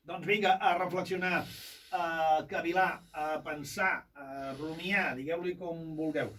Doncs vinga, a reflexionar, a cavilar, a pensar, a rumiar, digueu-li com vulgueu.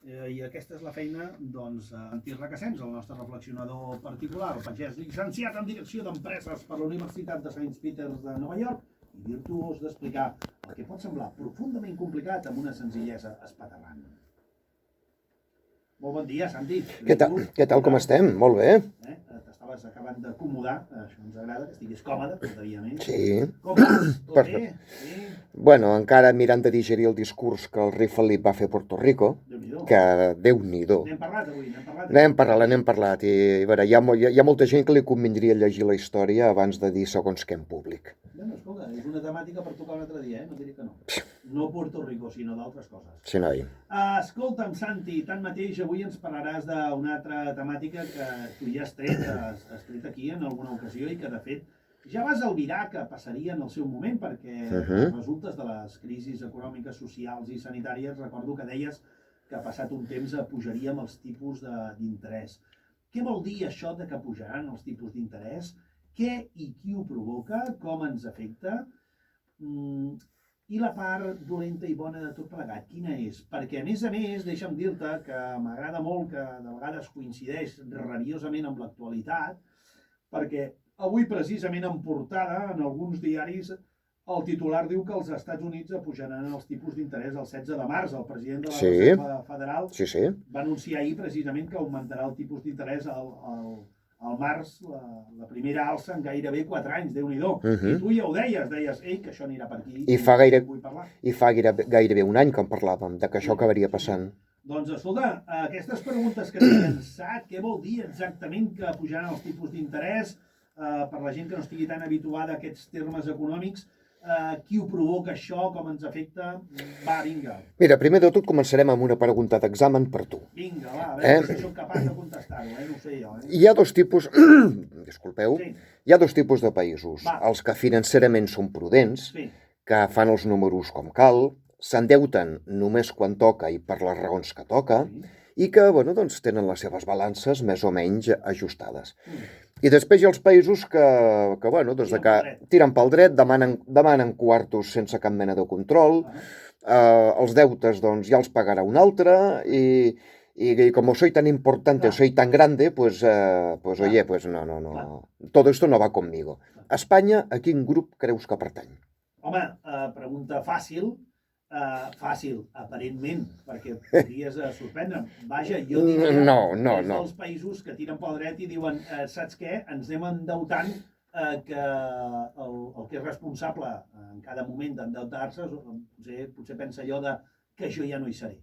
I aquesta és la feina, doncs, Antís Requesens, el nostre reflexionador particular, el pagès llicenciat en Direcció d'Empreses per la Universitat de St. Peters de Nova York i virtuós d'explicar el que pot semblar profundament complicat amb una senzillesa espaterrant. Molt bon dia, Santi. Què tal com estem? Molt bé. T'estaves acabant d'acomodar, això ens agrada, que estiguis còmode, faltaria més. Sí. Com vas? Tot bé? Sí. Bueno, encara mirant de digerir el discurs que el rei Felip va fer a Puerto Rico, que Déu-n'hi-do. N'hem parlat avui, N'hem parlat, i a veure, hi ha molta gent que li convindria llegir la història abans de dir segons què en públic. Bueno, escolta, és una temàtica per tocar un altre dia, no diré que no. No Puerto Rico, sinó d'altres coses. Sí, noi. Escolta'm, Santi, tanmateix, avui ens parlaràs d'una altra temàtica que tu ja has tret aquí en alguna ocasió i que, de fet, ja vas albirar que passaria en el seu moment, perquè els resultes de les crisis econòmiques, socials i sanitàries, recordo que deies que passat un temps pujaríem els tipus d'interès. Què vol dir això de que pujaran els tipus d'interès? Què i qui ho provoca? Com ens afecta? I la part dolenta i bona de tot plegat, quina és? Perquè, a més, deixa'm dir-te que m'agrada molt que de vegades coincideix rabiosament amb l'actualitat, perquè avui, precisament, en portada, en alguns diaris, el titular diu que els Estats Units pujaran els tipus d'interès el 16 de març. El president de la Reserva Federal va anunciar ahir, precisament, que augmentarà el tipus d'interès al març, la primera alça en gairebé 4 anys, Déu-n'hi-do. I tu ja ho deies, que això anirà per aquí. I fa gairebé un any que en parlàvem, que això acabaria passant. Doncs, escolta, aquestes preguntes que t'he llançat, què vol dir exactament que pujaran els tipus d'interès? Per la gent que no estigui tan habituada a aquests termes econòmics, qui ho provoca això, com ens afecta? Va, vinga. Mira, primer de tot començarem amb una pregunta d'examen per tu. Vinga, va, a veure si soc capaç de contestar-ho, no ho sé jo. Hi ha dos tipus, disculpeu, hi ha dos tipus de països. Els que financerament són prudents, que fan els números com cal, s'endeuten només quan toca i per les raons que toca, i que, bueno, doncs tenen les seves balances més o menys ajustades. I després hi ha els països que bueno, doncs que tiren pel dret, demanen quartos sense cap mena de control, els deutes doncs ja els pagarà un altre, y como soy tan importante, soy tan grande, pues oye, pues no, todo esto no va conmigo. Espanya, a quin grup creus que pertany? Home, pregunta fàcil, aparentment, perquè podries sorprendre'm. Vaja, jo diria que és dels països que tiren pel dret i diuen, saps què, ens anem endeutant, que el que és responsable en cada moment d'endeutar-se, potser pensa allò que jo ja no hi seré.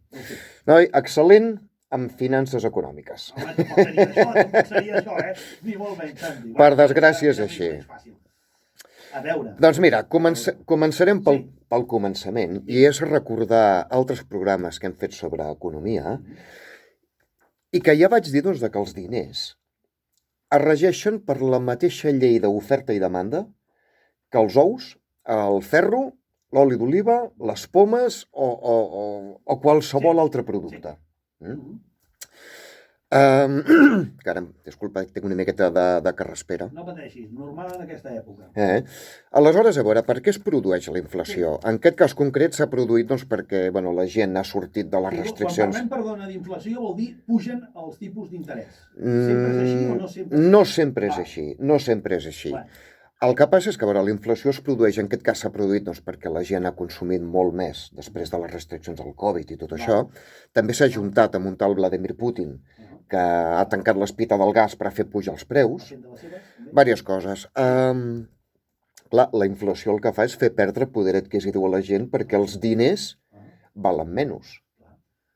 Noi, excel·lent amb finances econòmiques. Home, tampoc seria això, ni molt menys, Santi. Per desgràcia és així. A veure. Doncs mira, començarem pel començament, i és recordar altres programes que hem fet sobre economia, i que ja vaig dir doncs, que els diners es regeixen per la mateixa llei d'oferta i demanda que els ous, el ferro, l'oli d'oliva, les pomes o qualsevol altre producte. Caram, disculpa, tinc una miqueta de carraspera. No pateixis, normal en aquesta època. Aleshores, a veure, per què es produeix la inflació? En aquest cas concret s'ha produït doncs, perquè la gent ha sortit de les restriccions. Quan parlem, perdona, d'inflació vol dir pugen els tipus d'interès. Sempre és així o no sempre? No sempre és així, no sempre és així. El que passa és que la inflació es produeix, en aquest cas s'ha produït doncs, perquè la gent ha consumit molt més després de les restriccions del Covid i tot això. També s'ha ajuntat amb un tal Vladimir Putin, que ha tancat l'espita del gas per fer pujar els preus. Diverses coses. Clar, la inflació el que fa és fer perdre poder adquisitiu a la gent perquè els diners valen menys.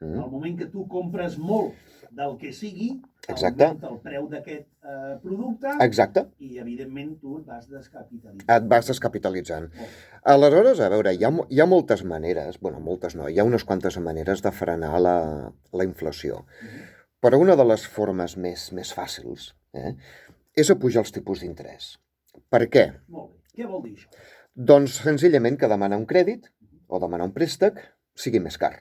Al moment que tu compres molt del que sigui, augmenta el preu d'aquest producte i, evidentment, tu et vas descapitalitzant. Et vas descapitalitzant. Aleshores, a veure, hi ha moltes maneres, moltes no, hi ha unes quantes maneres de frenar la inflació. Però una de les formes més fàcils és apujar els tipus d'interès. Per què? Molt bé. Què vol dir això? Doncs senzillament que demanar un crèdit o demanar un préstec sigui més car.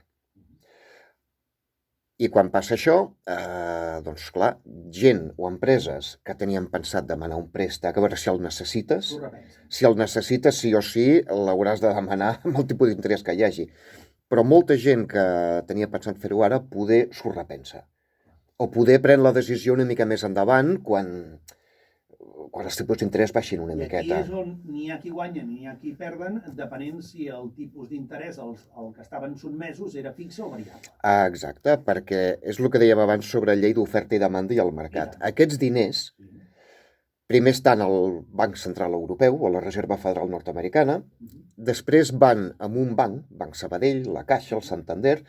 I quan passa això, doncs clar, gent o empreses que tenien pensat demanar un préstec, a veure si el necessites, sí o sí l'hauràs de demanar amb el tipus d'interès que hi hagi. Però molta gent que tenia pensat fer-ho ara, poder s'ho repensa. O poder pren la decisió una mica més endavant quan els tipus d'interès baixin una miqueta. I aquí és on n'hi ha qui guanyen i n'hi ha qui perden, depenent si el tipus d'interès al que estaven sotmesos era fixe o variable. Exacte, perquè és el que dèiem abans sobre llei d'oferta i demanda i el mercat. Aquests diners primer estan al Banc Central Europeu o a la Reserva Federal Nord-americana, després van a un banc, Banc Sabadell, la Caixa, el Santander,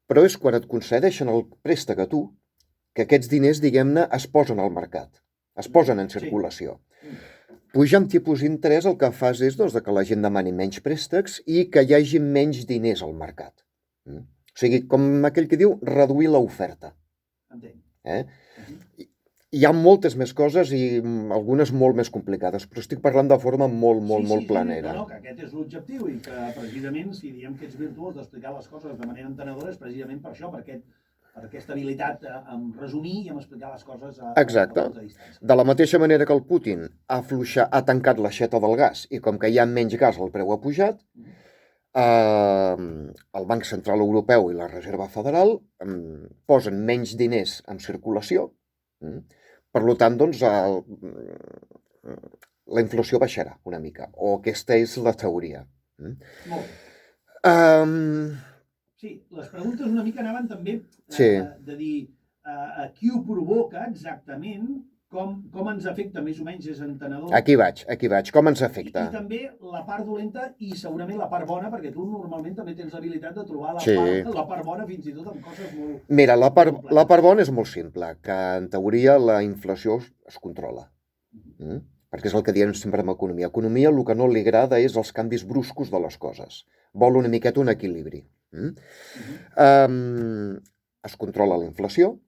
però és quan et concedeixen el préstec a tu que aquests diners, diguem-ne, es posen al mercat. Es posen en circulació. Pujar amb tipus d'interès el que fas és que la gent demani menys préstecs i que hi hagi menys diners al mercat. O sigui, com aquell que diu, reduir l'oferta. Entenc. Hi ha moltes més coses i algunes molt més complicades, però estic parlant de forma molt planera. No, que aquest és l'objectiu i que precisament, si diem que ets virtuós d'explicar les coses de manera entenedora, és precisament per això, per aquesta habilitat en resumir i en explicar les coses a Exacte. De la mateixa manera que el Putin ha tancat l'aixeta del gas i com que hi ha menys gas el preu ha pujat, el Banc Central Europeu i la Reserva Federal posen menys diners en circulació, per tant, doncs, la inflació baixarà una mica, o aquesta és la teoria. Molt bé. Sí, les preguntes una mica anaven també de dir a qui ho provoca exactament, com ens afecta, més o menys és entenedor. Aquí vaig, com ens afecta. I també la part dolenta i segurament la part bona, perquè tu normalment també tens l'habilitat de trobar la part bona fins i tot amb coses molt... Mira, la part bona és molt simple, que en teoria la inflació es controla. Perquè és el que diem sempre en economia. Economia el que no li agrada és els canvis bruscos de les coses. Vol una miqueta un equilibri. Es controla la inflació.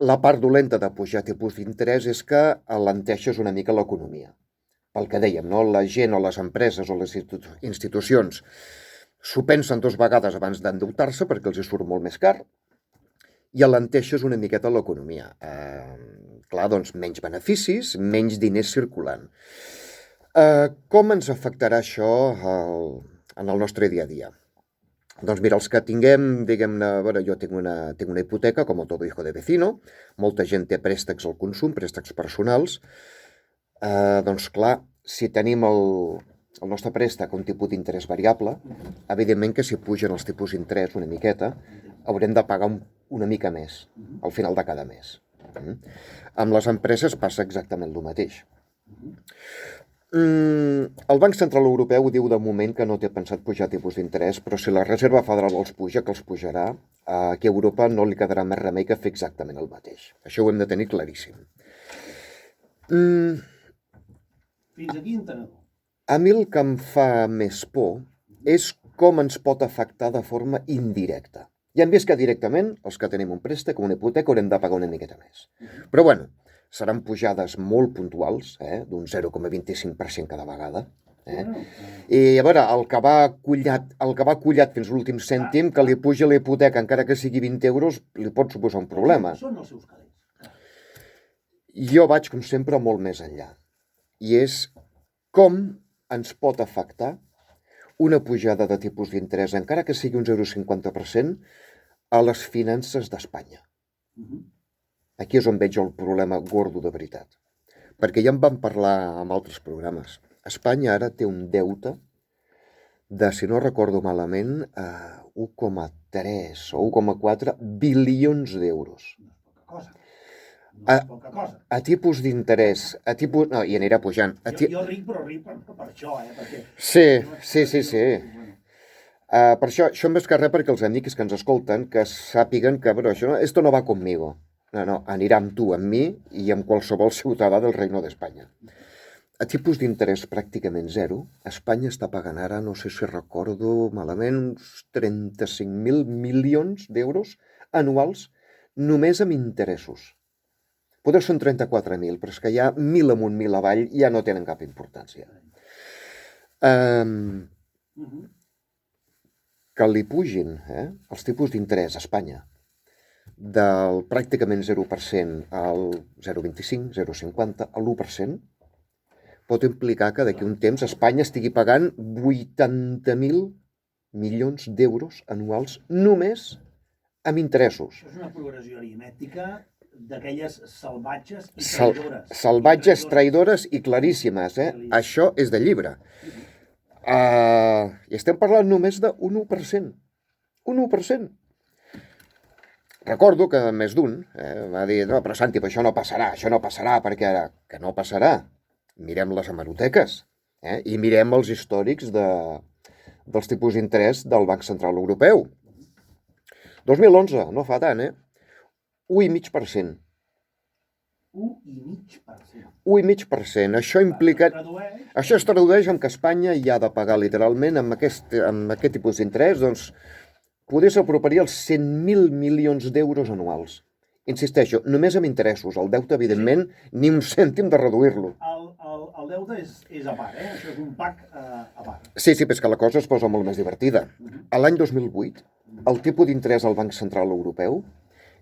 La part dolenta de pujar tipus d'interès és que alenteixes una mica l'economia. Pel que dèiem, no? La gent o les empreses o les institucions s'ho pensen 2 vegades abans d'endeutar-se perquè els hi surt molt més car i alenteixes una miqueta l'economia. Clar, doncs menys beneficis, menys diners circulant. Com ens afectarà això en el nostre dia a dia? Doncs mira, els que tinguem, diguem-ne, jo tinc una hipoteca, com todo hijo de vecino, molta gent té préstecs al consum, préstecs personals, doncs clar, si tenim el nostre préstec a un tipus d'interès variable, evidentment que si pugen els tipus d'interès una miqueta, haurem de pagar una mica més al final de cada mes. Amb les empreses passa exactament el mateix. El Banc Central Europeu diu de moment que no té pensat pujar tipus d'interès, però si la Reserva Federal els puja, que els pujarà, aquí a Europa no li quedarà més remei que fer exactament el mateix. Això ho hem de tenir claríssim. Fins aquí entenedor. A mi el que em fa més por és com ens pot afectar de forma indirecta. Ja hem vist que directament els que tenim un préstec o una hipoteca haurem de pagar una miqueta més. Però bueno, seran pujades molt puntuals, d'un 0,25% cada vegada. I a veure, el que va collat fins a l'últim cèntim, que li puja la hipoteca, encara que sigui 20 euros, li pot suposar un problema. Són els seus calés. Jo vaig, com sempre, molt més enllà. I és com ens pot afectar una pujada de tipus d'interès, encara que sigui un 0,50%, a les finances d'Espanya. Aquí és on veig el problema gordo de veritat. Perquè ja en vam parlar en altres programes. Espanya ara té un deute de, si no recordo malament, 1,3 o 1,4 bilions d'euros. No és poca cosa. A tipus d'interès, no, i anirà pujant. Jo ric, però ric per això, perquè... Sí. Per això més que res perquè els amics que ens escolten que sàpiguen que, esto no va conmigo. No, anirà amb tu, amb mi i amb qualsevol ciutadà del Reino d'Espanya. A tipus d'interès pràcticament zero, Espanya està pagant ara, no sé si recordo malament, uns 35.000 milions d'euros anuals només amb interessos. Potser són 34.000, però és que ja 1.000 amunt, 1.000 avall ja no tenen cap importància. Que li pugin els tipus d'interès a Espanya del pràcticament 0% al 0,25, 0,50, a l'1%, pot implicar que d'aquí un temps Espanya estigui pagant 80.000 milions d'euros anuals només amb interessos. Això és una progressió aritmètica d'aquelles salvatges i traïdores. Salvatges, traïdores i claríssimes, eh? Això és de llibre. I estem parlant només d'un 1%. Un 1%. Recordo que més d'un va dir, no, però Santi, això no passarà, perquè ara, que no passarà. Mirem les hemeroteques i mirem els històrics dels tipus d'interès del Banc Central Europeu. 2011, no fa tant, 1,5%. 1,5%. 1,5%. Això implica... Això es tradueix en que Espanya hi ha de pagar literalment amb aquest tipus d'interès, doncs, poder s'aproparia als 100.000 milions d'euros anuals. Insisteixo, només amb interessos. El deute, evidentment, ni un cèntim de reduir-lo. El deute és a part, Això és un pack a part. Sí, però és que la cosa es posa molt més divertida. A l'any 2008, el tipus d'interès al Banc Central Europeu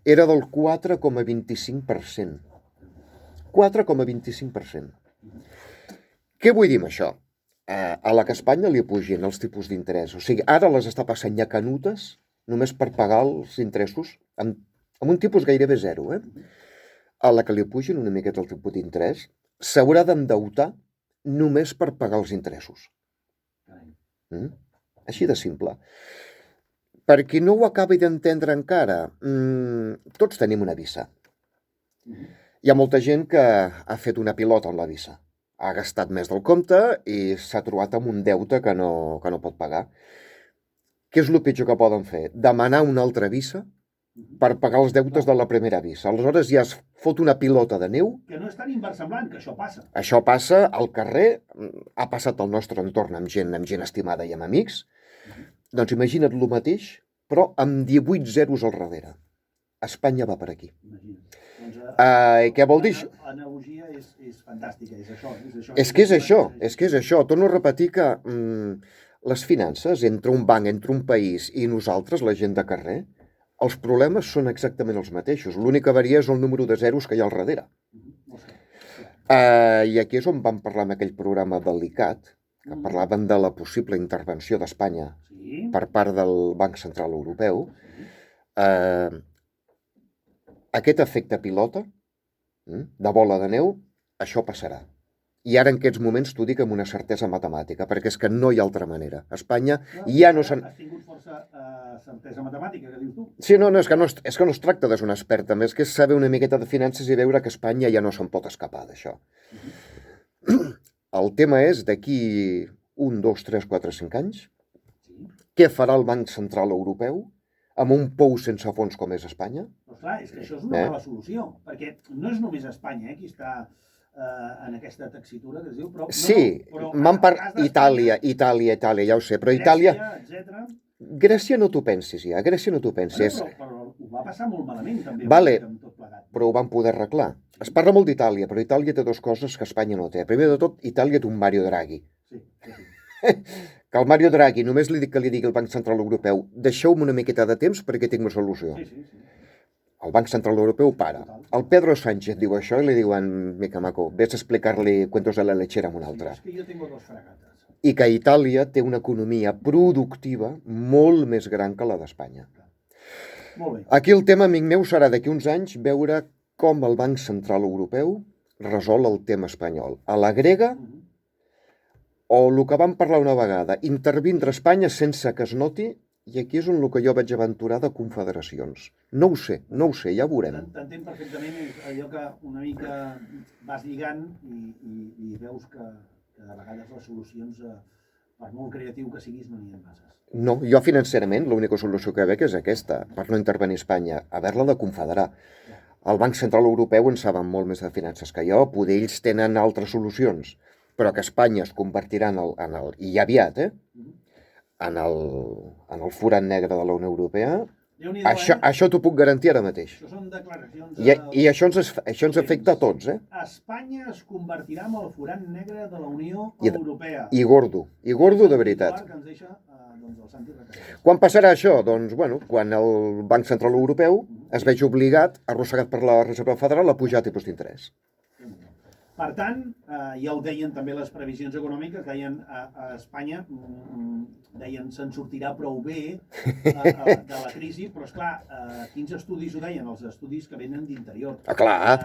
era del 4,25%. 4,25%. Què vull dir amb això? A la que Espanya li pugin els tipus d'interès. O sigui, ara les està passant ja canutes només per pagar els interessos amb un tipus gairebé zero. A la que li pugin una miqueta el tipus d'interès, s'haurà d'endeutar només per pagar els interessos. Així de simple. Per qui no ho acabi d'entendre encara, tots tenim una visa. Hi ha molta gent que ha fet una pilota amb la visa. Ha gastat més del compte i s'ha trobat amb un deute que no pot pagar. Què és el pitjor que poden fer? Demanar una altra visa per pagar els deutes de la primera visa. Aleshores ja es fot una pilota de neu. Que no és tan inversemblant, que això passa. Això passa al carrer, ha passat al nostre entorn amb gent estimada i amb amics. Doncs imagina't el mateix, però amb 18 zeros al darrere. Espanya va per aquí. Què vol dir? L'analogia és fantàstica, és això. És que és això. Torno a repetir que les finances entre un banc, entre un país i nosaltres, la gent de carrer, els problemes són exactament els mateixos. L'únic que varia és el número de zeros que hi ha al darrere. I aquí és on vam parlar en aquell programa del l'ICAT, que parlaven de la possible intervenció d'Espanya per part del Banc Central Europeu. Aquest efecte pilota, de bola de neu, això passarà. I ara en aquests moments t'ho dic amb una certesa matemàtica, perquè és que no hi ha altra manera. Espanya ja no se'n... Has tingut força certesa matemàtica, que dius tu? Sí, no, és que no es tracta de ser un expert, també és que és saber una miqueta de finances i veure que Espanya ja no se'n pot escapar d'això. El tema és, d'aquí 1, 2, 3, 4, 5 anys, què farà el Banc Central Europeu amb un pou sense fons com és Espanya? Doncs clar, és que això és una mala solució, perquè no és només Espanya qui està en aquesta taxitura que es diu, però... Sí, m'han parlat Itàlia, ja ho sé, però Itàlia... Grècia no t'ho pensis ja, Grècia no t'ho pensis. Però ho va passar molt malament també. Vale, però ho van poder arreglar. Es parla molt d'Itàlia, però Itàlia té dues coses que Espanya no té. Primer de tot, Itàlia té un Mario Draghi. Sí. Que el Mario Draghi, només li dic que li digui al Banc Central Europeu, deixeu-me una miqueta de temps perquè tinc una solució. Sí. El Banc Central Europeu para. El Pedro Sánchez diu això i li diuen, mica maco, vés a explicar-li cuentos de la lechera a un altre. És que jo tengo dos fragates. I que Itàlia té una economia productiva molt més gran que la d'Espanya. Molt bé. Aquí el tema, amic meu, serà d'aquí uns anys veure com el Banc Central Europeu resol el tema espanyol. A la grega, o el que vam parlar una vegada, intervindre a Espanya sense que es noti. I aquí és on el que jo vaig aventurar de confederacions. No ho sé, ja ho veurem. T'entenc perfectament, és allò que una mica vas lligant i veus que de vegades les solucions, per molt creatiu que siguis, no n'hi ha masses. No, jo financerament l'única solució que veig és aquesta, per no intervenir a Espanya, haver-la de confederar. El Banc Central Europeu en saben molt més de finances que jo, poder ells tenen altres solucions, però que Espanya es convertirà i aviat, en el forat negre de la Unió Europea, Això t'ho puc garantir ara mateix. Això són declaracions... I això ens afecta a tots, eh? Espanya es convertirà en el forat negre de la Unió Europea. I gordo de veritat. Que ens deixa, doncs, el Santi Recasens. Quan passarà això? Doncs, bueno, quan el Banc Central Europeu es vegi obligat, arrossegat per la Reserva Federal, a pujar tipus d'interès. Per tant, ja ho deien també les previsions econòmiques, deien a Espanya, deien se'n sortirà prou bé de la crisi, però esclar, quins estudis ho deien? Els estudis que venen d'interior. Clar.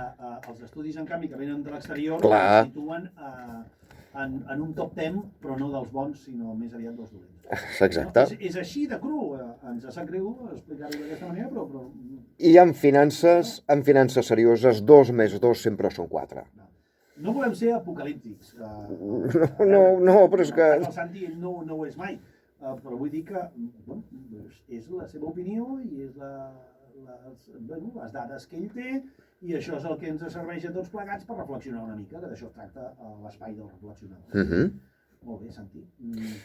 Els estudis, en canvi, que venen de l'exterior, es situen en un top 10, però no dels bons, sinó més aviat dels dolents. Exacte. És així de cru, ens sap greu explicar-ho d'aquesta manera, però... I en finances serioses, 2 més 2 sempre són 4. No volem ser apocalíptics. No, però és que... El Santi no ho és mai, però vull dir que és la seva opinió i és les dades que ell té i això és el que ens serveix a tots plegats per reflexionar una mica, que d'això es tracta l'espai del reflexionador. Molt bé, Santi.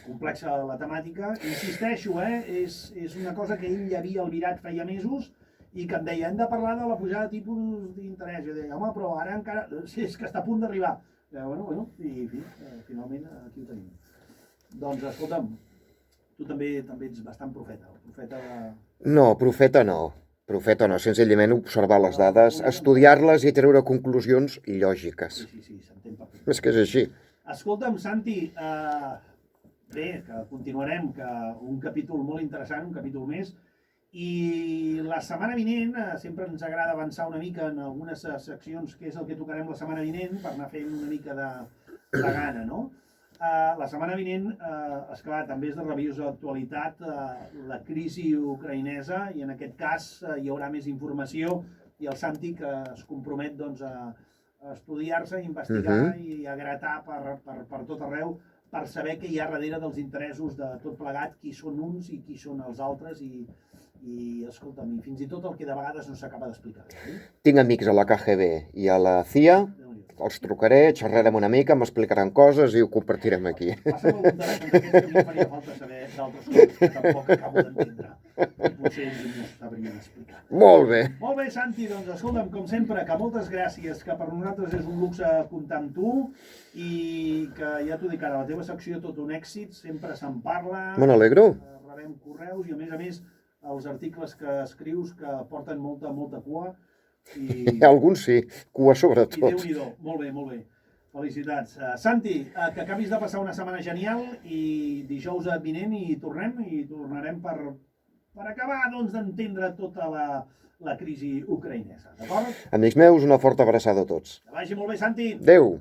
Complexa la temàtica. Insisteixo, és una cosa que ell ja havia albirat feia mesos i que em deia, hem de parlar de la pujada de tipus d'interès. Jo deia, home, però ara encara... Sí, és que està a punt d'arribar. Bueno, i finalment aquí ho tenim. Doncs, escolta'm, tu també ets bastant profeta. No, profeta no. Senzillament observar les dades, estudiar-les i treure conclusions lògiques. Sí, s'entén perfectament. És que és així. Escolta'm, Santi, bé, que continuarem, que un capítol molt interessant, un capítol més, i la setmana vinent, sempre ens agrada avançar una mica en algunes seccions, que és el que tocarem la setmana vinent, per anar fent una mica de gana, no? La setmana vinent, esclar, també és de rabiosa actualitat la crisi ucraïnesa, i en aquest cas hi haurà més informació, i el Santi, que es compromet doncs, a estudiar-se, a investigar i a gratar per tot arreu, per saber què hi ha darrere dels interessos de tot plegat, qui són uns i qui són els altres, i escolta'm, fins i tot el que de vegades no s'acaba d'explicar. Tinc amics a la KGB i a la CIA, els trucaré, xerrarem una mica, m'explicaran coses i ho compartirem aquí. Passa'm algun telèfon d'aquests que a mi em faria falta saber d'altres coses que tampoc acabo d'entendre. I potser ells no sabrien explicar. Molt bé. Molt bé, Santi, doncs escolta'm, com sempre, que moltes gràcies, que per nosaltres és un luxe comptar amb tu i que ja t'ho dic ara, la teva secció tot un èxit, sempre se'n parla. Me n'alegro. Rebem correus i a més els articles que escrius que porten molta cua. Alguns sí, cua sobretot. I Déu-n'hi-do, molt bé. Felicitats. Santi, que acabis de passar una setmana genial i dijous vinent hi tornarem per acabar d'entendre tota la crisi ucraïnesa, d'acord? Amics meus, una forta abraçada a tots. Que vagi molt bé, Santi. Adéu.